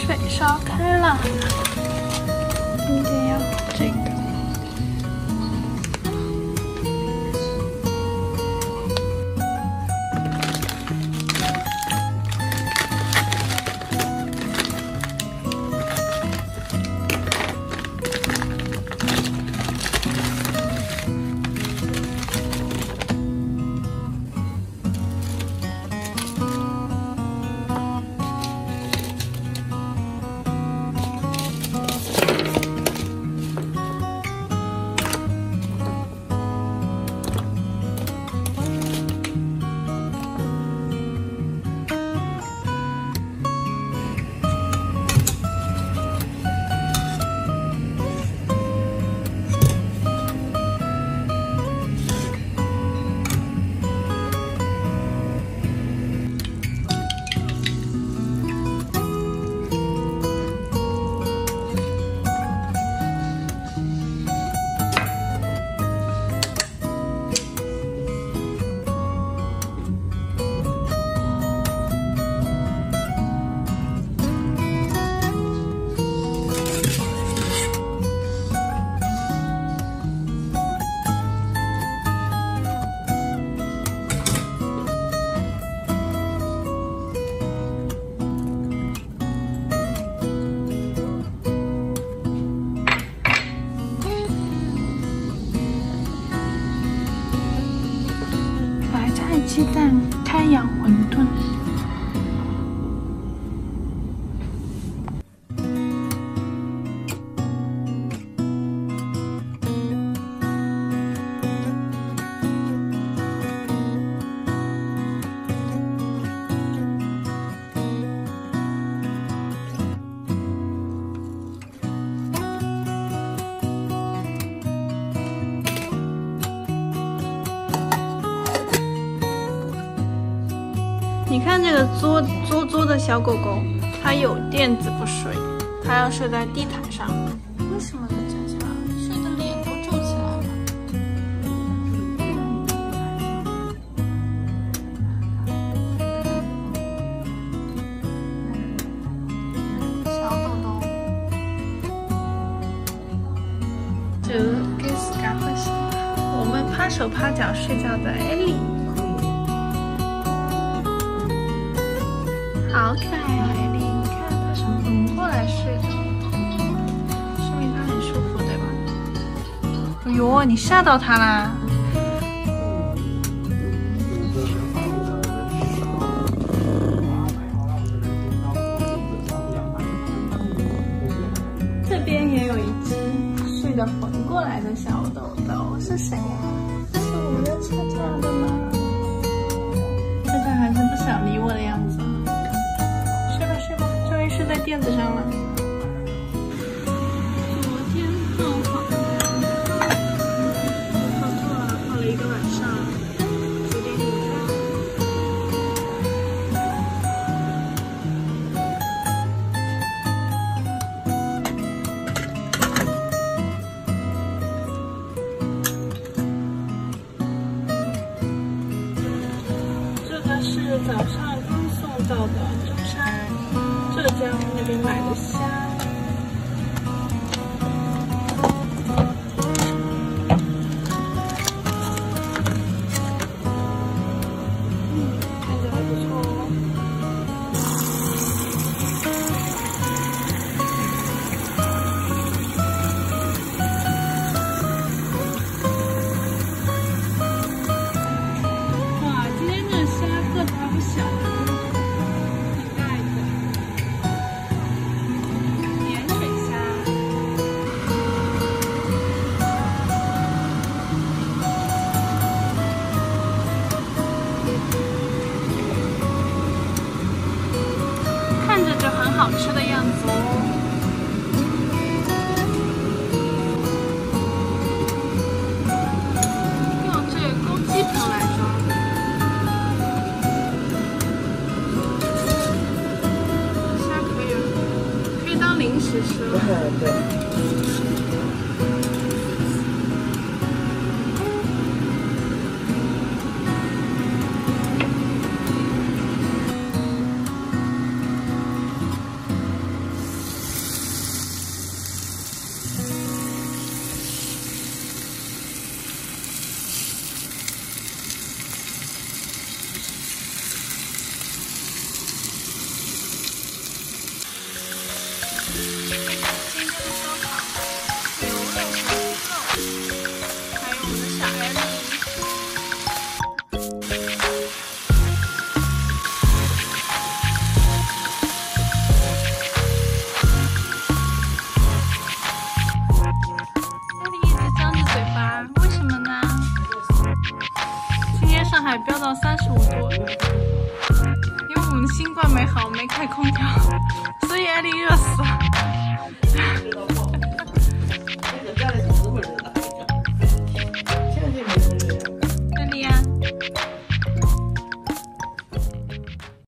水烧开了，一定要这个。 鸡蛋开阳馄饨。你看这个作的小狗狗，它有垫子不睡，它要睡在地毯上。为什么呢，佳佳？睡的脸都皱起来了。小豆豆，这给自家分享。我们趴手趴脚睡觉的艾莉。 好可爱啊，艾莉！你看它是横过来睡的，说明它很舒服，对吧？哎呦，你吓到它啦！这边也有一只睡得横过来的小豆豆，是谁呀？是我们的恰恰的吗？恰恰还是不想理我的样子。 睡在垫子上了。昨天做谎，放错了，放了1个晚上，9点5分。这个是早上刚送到的中山。 浙江那边买的虾，看着还不错哦。哇，今天这虾个头还不小。 看着就很好吃的样子哦。用这个公鸡盆来装，虾可以当零食吃了。对。上海飙到35度，因为我们新冠没好，没开空调，所以艾丽热死了。